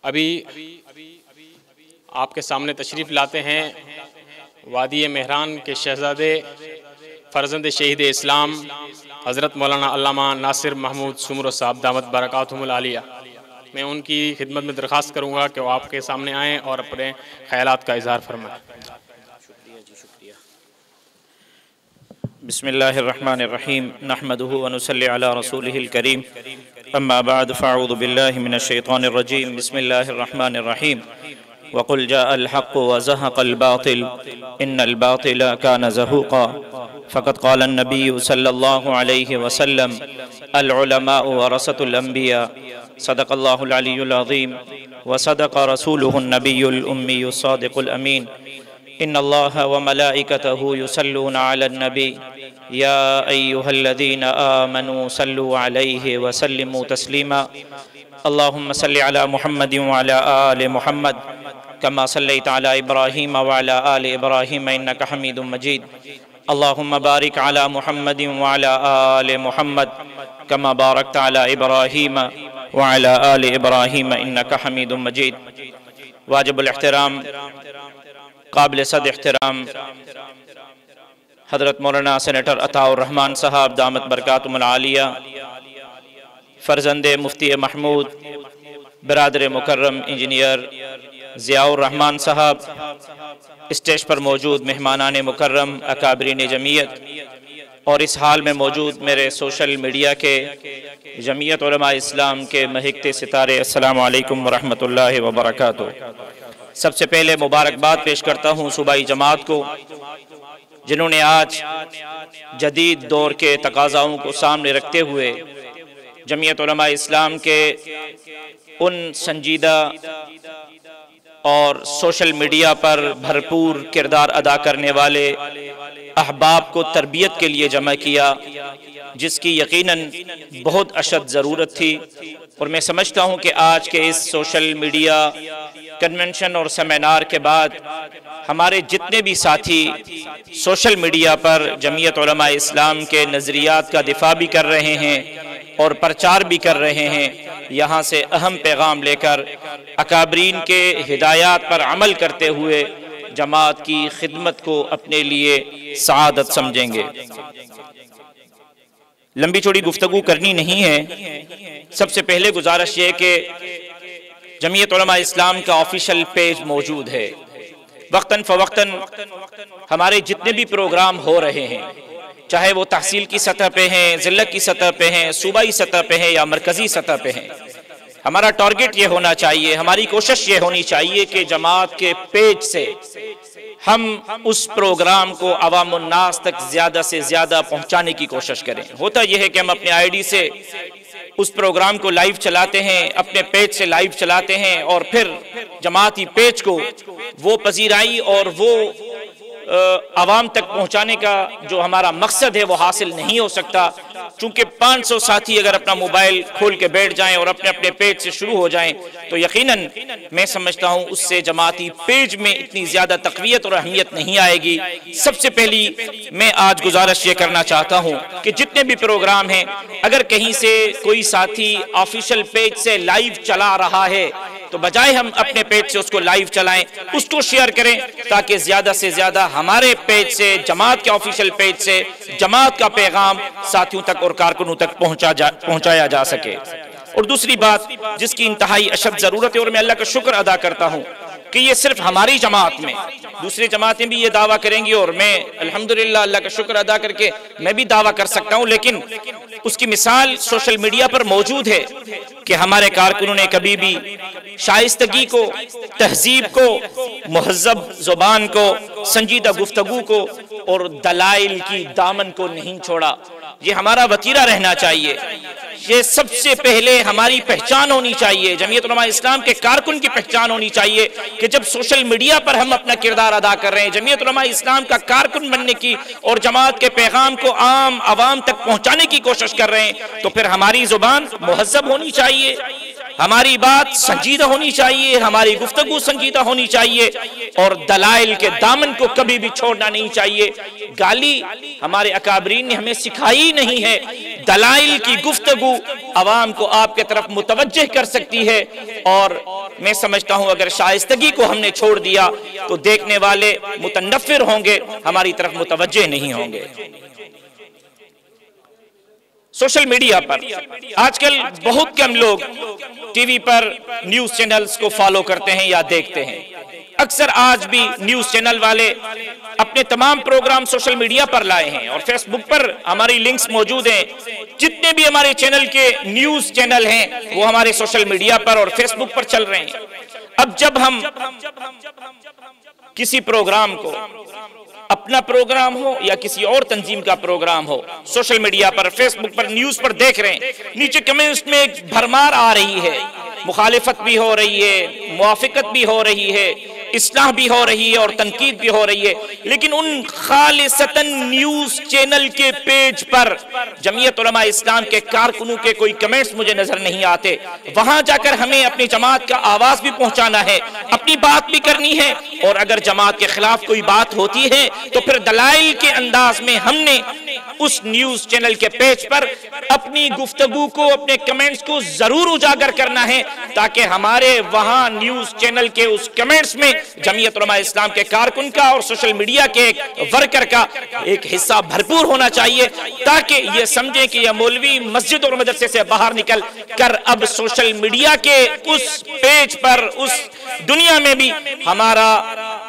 अभी आपके सामने तशरीफ़ लाते हैं वादी मेहरान के शहज़ादे फ़र्जंद शहीद इस्लाम हज़रत मौलाना अल्लामा नासिर महमूद सुमरो साहब दामत बरकातुहुमुल आलिया। मैं उनकी खिदमत में दरख्वास्त करूँगा कि वो आपके सामने आएँ और अपने ख़यालात का इज़हार फरमाएँ। बिस्मिल्लाहिर्रहमानिर्रहीम नहमदुहु व नुसल्ली अला रसूलिहिल करीम अम्मा बाद फ़अऊज़ु बिल्लाहि मिनश शैतानिर रजीम बिस्मिल्लाहिर्रहमानिर्रहीम वक़ुल जाअल हक़्क़ु व ज़हक़ल बातिल इन्नल बातिला कान ज़हूक़ा फ़क़द क़ालन नबिय्यु सल्लल्लाहु अलैहि वसल्लम अल उलमाउ वरसतुल अंबिया सदक़ल्लाहुल अलियुल अज़ीम व सदक़ रसूलुहुन नबियुल उम्मियुस सादिक़ुल अमीन इन्नल्लाहा व मलाइकतहु युसल्लूना अलन नबी या अय्युहल्लज़ीना आमनू सल्लु अलैहि व सल्लिमू तस्लीमा अल्लाहुम्मा सल्लि अला मुहम्मदिन व अला आलि मुहम्मद कमा सल्लैता अला इब्राहीम व अला आलि इब्राहीम इन्नका हमीदुम मजीद अल्लाहुम्मा बारिक अला मुहम्मदिन व अला आलि मुहम्मद कमा बारकता अला इब्राहीम व अला आलि इब्राहीम इन्नका हमीदुम मजीद। वाजिबुल एहतराम काबिल सद एहतराम हज़रत मौलाना सेनेटर अताउर रहमान साहब दामत बरकातुहुल आलिया, फ़र्जंदे मुफ्ती महमूद बिरादर मुकर्रम इंजीनियर ज़ियाउर रहमान साहब, स्टेज पर मौजूद मेहमानान मुकर्रम अकाबरीन जमीयत और इस हाल में मौजूद मेरे सोशल मीडिया के जमीयत उलमा इस्लाम के महकते सितारे, अस्सलामु अलैकुम व रहमतुल्लाहि व बरकातुहू। सबसे पहले मुबारकबाद पेश करता हूँ सूबाई जमात को, जिन्होंने आज जदीद दौर के तकाज़ाओं को सामने रखते हुए जमीयत उलमा इस्लाम के उन संजीदा और सोशल मीडिया पर भरपूर किरदार अदा करने वाले अहबाब को तरबियत के लिए जमा किया, जिसकी यकीनन बहुत अशद ज़रूरत थी। और मैं समझता हूँ कि आज के इस सोशल मीडिया कन्वेंशन और सेमिनार के बाद हमारे जितने भी साथी सोशल मीडिया पर जमीयत उलमा इस्लाम के नज़रियात का दिफा भी कर रहे हैं और प्रचार भी कर रहे हैं, यहाँ से अहम पैगाम लेकर अकाबरीन के हिदायत पर अमल करते हुए जमात की खिदमत को अपने लिए सआदत समझेंगे। लंबी चौड़ी गुफ्तगू करनी नहीं है। सबसे पहले गुजारिश ये कि जमीयत उलमा इस्लाम का ऑफिशियल पेज मौजूद है। वक्तन फ़वक्तन हमारे जितने भी प्रोग्राम हो रहे हैं, चाहे वो तहसील की सतह पे हैं, ज़िला की सतह पे हैं, सूबाई सतह पे हैं या मरकज़ी सतह पे हैं, हमारा टारगेट ये होना चाहिए, हमारी कोशिश ये होनी चाहिए कि जमात के पेज से हम उस प्रोग्राम को अवामुन नास तक ज़्यादा से ज़्यादा पहुँचाने की कोशिश करें। होता यह है कि हम अपने आईडी से उस प्रोग्राम को लाइव चलाते हैं, अपने पेज से लाइव चलाते हैं और फिर जमाती पेज को वो पजीराई और वो आवाम तक पहुंचाने का जो हमारा मकसद है वो हासिल नहीं हो सकता। चूंकि 500 साथी अगर अपना मोबाइल खोल के बैठ जाएं और अपने अपने पेज से शुरू हो जाएं तो यकीनन मैं समझता हूं उससे जमाती पेज में इतनी ज़्यादा तक़वियत और अहमियत नहीं आएगी। सबसे पहली मैं आज गुजारिश ये करना चाहता हूं कि जितने भी प्रोग्राम हैं, अगर कहीं से कोई साथी ऑफिशियल पेज से लाइव चला रहा है तो बजाय हम अपने पेज से उसको लाइव चलाएं, उसको शेयर करें ताकि ज़्यादा से ज़्यादा हमारे पेज से, जमात के ऑफिशियल पेज से जमात का पैगाम साथियों तक और कारकुनों तक पहुंचाया जा सके। और दूसरी बात जिसकी इंतहाई अशद ज़रूरत है, और मैं अल्लाह का शुक्र अदा करता हूँ कि ये सिर्फ हमारी जमात में, दूसरी जमातें भी ये दावा करेंगी और मैं अल्हम्दुलिल्लाह अल्लाह का शुक्र अदा करके मैं भी दावा कर सकता हूँ, लेकिन उसकी मिसाल सोशल मीडिया पर मौजूद है कि हमारे कारकुनों ने कभी भी शाइस्तगी को, तहजीब को, मुहज़्ज़ब ज़ुबान को, संजीदा गुफ्तगू को और दलाइल की दामन को नहीं छोड़ा। ये हमारा वतीरा रहना चाहिए। ये सबसे पहले हमारी पहचान होनी चाहिए, जमीयत उलमा इस्लाम के कारकुन की पहचान होनी चाहिए कि जब सोशल मीडिया पर हम अपना किरदार अदा कर रहे हैं, जमीयत उलमा इस्लाम का कारकुन बनने की और जमात के पैगाम को आम आवाम तक पहुंचाने की कोशिश कर रहे हैं, तो फिर हमारी जुबान मुहज़्ज़ब होनी चाहिए, हमारी बात संजीदा होनी चाहिए, हमारी गुफ्तगू संजीदा होनी चाहिए और दलाइल के दामन को कभी भी छोड़ना नहीं चाहिए। गाली हमारे अकाबरीन ने हमें सिखाई नहीं है, दलाइल की गुफ्तगू अवाम को आपके तरफ मुतवज्जह कर सकती है। और मैं समझता हूं अगर शाइस्तगी को हमने छोड़ दिया तो देखने वाले मुतनफ्फिर होंगे, हमारी तरफ मुतवज्जह नहीं होंगे। सोशल मीडिया पर आजकल बहुत कम लोग टीवी पर न्यूज चैनल्स को फॉलो करते हैं या देखते हैं। अक्सर आज भी न्यूज चैनल वाले अपने तमाम प्रोग्राम सोशल मीडिया पर लाए हैं और फेसबुक पर हमारी लिंक्स मौजूद हैं। जितने भी हमारे चैनल के न्यूज चैनल हैं वो हमारे सोशल मीडिया पर और फेसबुक पर चल रहे हैं। अब जब हम किसी प्रोग्राम को, अपना प्रोग्राम हो या किसी और तंजीम का प्रोग्राम हो, सोशल मीडिया पर, फेसबुक पर, न्यूज पर देख रहे हैं, नीचे कमेंट्स में एक भरमार आ रही है, मुखालिफत भी हो रही है, मुआफिकत भी हो रही है, इस्लाह भी हो रही है और तनकीद भी हो रही है। लेकिन उन खालिसतन न्यूज चैनल के पेज पर जमीयत उलमा इस्लाम के कारकुनों के कोई कमेंट्स मुझे नजर नहीं आते। वहां जाकर हमें अपनी जमात का आवाज भी पहुंचाना है, अपनी बात भी करनी है, और अगर जमात के खिलाफ कोई बात होती है तो फिर दलाइल के अंदाज में हमने उस न्यूज चैनल के पेज पर अपनी गुफ्तगू को, अपने कमेंट्स को जरूर उजागर करना है, ताकि हमारे वहां न्यूज चैनल के उस कमेंट्स में जमीयत उलमा इस्लाम के कारकुन का और सोशल मीडिया के एक वर्कर का एक हिस्सा भरपूर होना चाहिए, ताकि ये समझें कि यह मौलवी मस्जिद और मदरसे से बाहर निकल कर अब सोशल मीडिया के उस पेज पर, उस दुनिया में भी हमारा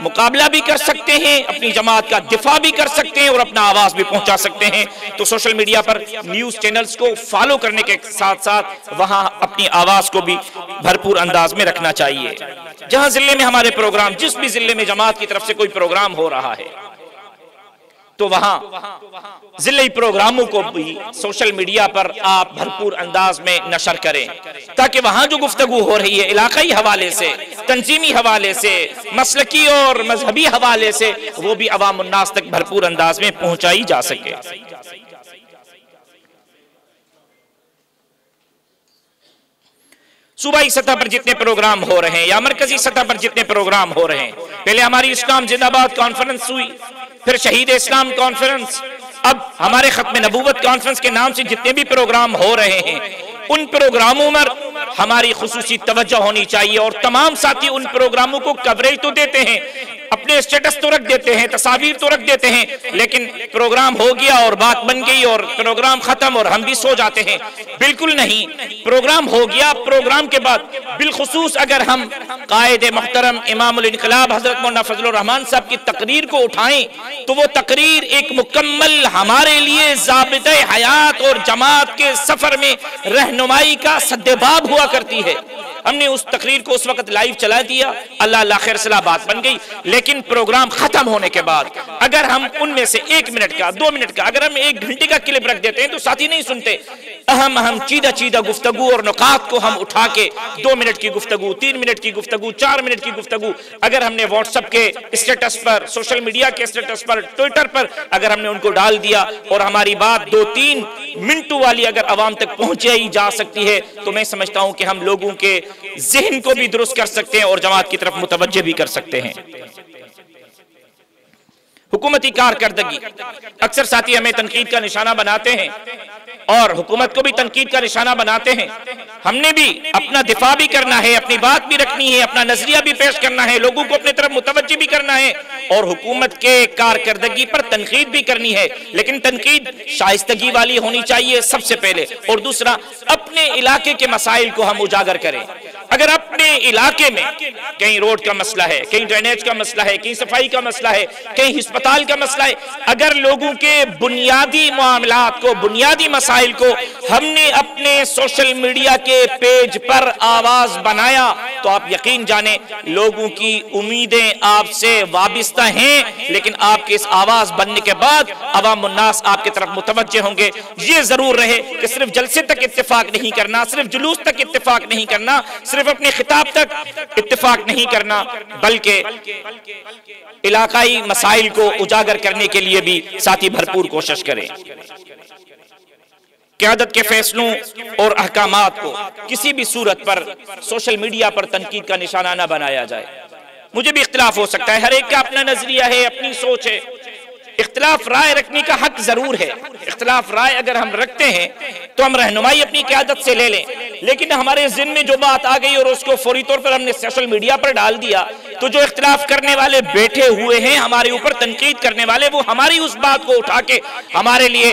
मुकाबला भी कर सकते हैं, अपनी जमात का दिफा भी कर सकते हैं और अपना आवाज भी पहुंचा सकते हैं। तो सोशल मीडिया पर न्यूज चैनल्स को फॉलो करने के साथ साथ वहां अपनी आवाज को भी भरपूर अंदाज में रखना चाहिए। जहां जिले में हमारे प्रोग्राम, जिस भी जिले में जमात की तरफ से कोई प्रोग्राम हो रहा है तो वहां जिले प्रोग्रामों को भी सोशल मीडिया पर आप भरपूर अंदाज में नशर करें, ताकि वहां जो गुफ्तगू हो रही है इलाकाई हवाले से, तंजीमी हवाले से, मसलकी और मजहबी हवाले से, वो भी अवाम उन्नास तक भरपूर अंदाज में पहुंचाई जा सके। सूबाई सतह पर जितने प्रोग्राम हो रहे हैं या मरकजी सतह पर जितने प्रोग्राम हो रहे हैं, पहले हमारी इस्लाम जिंदाबाद कॉन्फ्रेंस हुई, फिर शहीद इस्लाम कॉन्फ्रेंस, अब हमारे खत्म नबूवत कॉन्फ्रेंस के नाम से जितने भी प्रोग्राम हो रहे हैं, उन प्रोग्रामों पर हमारी खुसूसी तवज्जो होनी चाहिए। और तमाम साथी उन प्रोग्रामों को कवरेज तो देते हैं, अपने स्टेटस तो रख देते हैं, तस्वीर तो रख देते हैं, लेकिन प्रोग्राम हो गया और बात बन गई और प्रोग्राम खत्म और हम भी सो जाते हैं। बिल्कुल नहीं, प्रोग्राम हो गया, प्रोग्राम के बाद बिलखुसूस अगर हम कायदे मोहतरम इमामुल इनकलाब हजरत मौलाना फजलुर रहमान साहब की तकरीर को उठाएं तो वो तकरीर एक मुकम्मल हमारे लिए ज़ाबिते हयात और जमात के सफर में रहनुमाई का सद्देबाब हुआ करती है। हमने उस तकरीर को उस वक्त लाइव चला दिया, अल्लाह खैर सलाह बात बन गई, लेकिन प्रोग्राम खत्म होने के बाद अगर हम उनमें से 1 मिनट का, 2 मिनट का, अगर हम 1 घंटे का क्लिप रख देते हैं तो साथी नहीं सुनते। अहम चीदा गुफ्तगू और नुकात को हम उठा के 2 मिनट की गुफ्तगू, 3 मिनट की गुफ्तगू, 4 मिनट की गुफ्तगू अगर हमने व्हाट्सएप के स्टेटस पर, सोशल मीडिया के स्टेटस पर, ट्विटर पर अगर हमने उनको डाल दिया और हमारी बात 2-3 मिनटों वाली अगर आवाम तक पहुंचाई जा सकती है तो मैं समझता हूं कि हम लोगों के ज़हन को भी दुरुस्त कर सकते हैं और जमात की तरफ मुतवज्जे भी कर सकते हैं। हुकूमती कारकर्दगी, अक्सर साथी हमें तनकीद का निशाना बनाते हैं और हुकूमत को भी तनकीद का निशाना बनाते हैं। हमने भी अपना दिफा भी करना है, अपनी बात भी रखनी है, अपना नजरिया भी पेश करना है, लोगों को अपनी तरफ मुतवज्जे भी करना है और हुकूमत के कारकर्दगी पर तनकीद भी करनी है, लेकिन तनकीद शाइस्तगी वाली होनी चाहिए सबसे पहले। और दूसरा, अपने इलाके के मसाइल को हम उजागर करें। अगर अपने इलाके में कहीं रोड का मसला है, कहीं ड्रेनेज का मसला है, कहीं सफाई का मसला है, कहीं अस्पताल का मसला है, अगर लोगों के बुनियादी मामलात को, बुनियादी मसाइल को हमने अपने सोशल मीडिया के पेज पर आवाज बनाया तो आप यकीन जाने लोगों की उम्मीदें आपसे वाबिस्ता हैं, लेकिन आपके इस आवाज बनने के बाद अवाम उन्नास आपकी तरफ मुतवज्जे होंगे। ये जरूर रहे कि सिर्फ जलसे तक इत्तेफाक नहीं करना, सिर्फ जुलूस तक इत्तेफाक नहीं करना, सिर्फ अपने खिताब तक इत्तेफाक नहीं करना, बल्कि इलाकाई मसाइल को उजागर करने के लिए भी साथी भरपूर कोशिश करें। क़यादत के फैसलों और अहकामात को किसी भी सूरत पर सोशल मीडिया पर तनकीद का निशाना न बनाया जाए। मुझे भी इख्तिलाफ हो सकता है, हर एक का अपना नजरिया है, अपनी सोच है, इख्तिलाफ राय रखने का हक जरूर है। इख्तिलाफ राय अगर हम रखते हैं तो हम रहनुमाई अपनी क़यादत से ले लें, लेकिन हमारे ज़हन में जो बात आ गई और उसको फौरी तौर पर हमने सोशल मीडिया पर डाल दिया, तो जो इख्तिलाफ करने वाले बैठे हुए हैं हमारे ऊपर तनकीद करने वाले, वो हमारी उस बात को उठा के हमारे लिए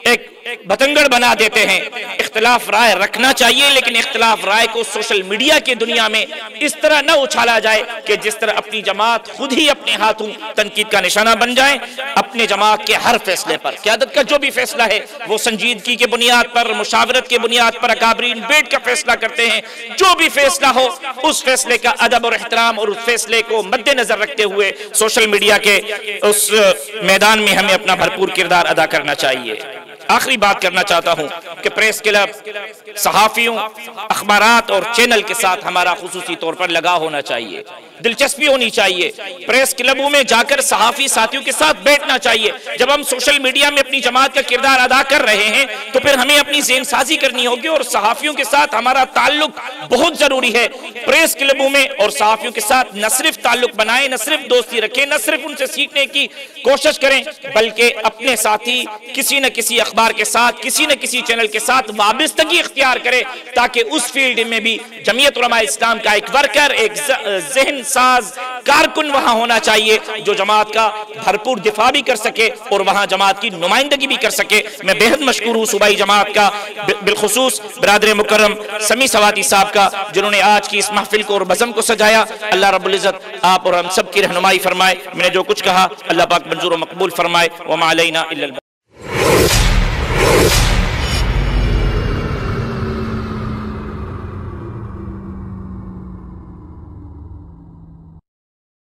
एक बतंगड़ बना देते हैं। इख्तिलाफ राय रखना चाहिए, लेकिन इख्तिलाफ राय को सोशल मीडिया की दुनिया में इस तरह न उछाला जाए कि जिस तरह अपनी जमात खुद ही अपने हाथों तनकीद का निशाना बन जाए। अपने जमात के हर फैसले पर, क़यादत का जो भी फैसला है वो संजीदगी के बुनियाद पर, मुशावरत के बुनियाद पर अकाबरीन बैठ कर फैसला करते हैं। जो भी फैसला हो उस फैसले का अदब और एहतराम और उस फैसले को मद्देनजर रखते हुए सोशल मीडिया के उस मैदान में हमें अपना भरपूर किरदार अदा करना चाहिए। आखिरी बात करना चाहता हूं कि प्रेस क्लब सहाफियों, अखबारात और चैनल के साथ हमारा खुसूसी तौर पर लगा होना चाहिए, दिलचस्पी होनी चाहिए। प्रेस क्लबों में जाकर सहाफी साथियों के साथ बैठना चाहिए। जब हम सोशल मीडिया में अपनी जमात का किरदार अदा कर रहे हैं तो फिर हमें अपनी ज़हन साजी करनी होगी और सहाफियों के साथ हमारा ताल्लुक बहुत जरूरी है। प्रेस क्लबों में और सहाफियों के साथ न सिर्फ ताल्लुक बनाएं, न सिर्फ दोस्ती रखें, न सिर्फ उनसे सीखने की कोशिश करें, बल्कि अपने साथी किसी न किसी अखबार के साथ, किसी न किसी चैनल के साथ वाबस्तगी इख्तियार करें, ताकि उस फील्ड में भी जमीयत उलमा इस्लाम का एक वर्कर, एक ज़हन साज कारकुन वहां होना चाहिए जो जमात का भरपूर दिफा भी कर सके और वहां जमात की नुमाइंदगी भी कर सके। मैं बेहद मशकूर हूं सूबाई जमात का, बिलखुसूस बरादर मुकर्रम समी सवाती साहब का, जिन्होंने आज की इस महफिल को और बज़म को सजाया। अल्लाह रब्बुल इज़्ज़त आप और हम सब की रहनुमाई फरमाए। मैंने जो कुछ कहा अल्लाह पाक मंजूर और मकबूल फरमाए। वमा अलैना इल्लल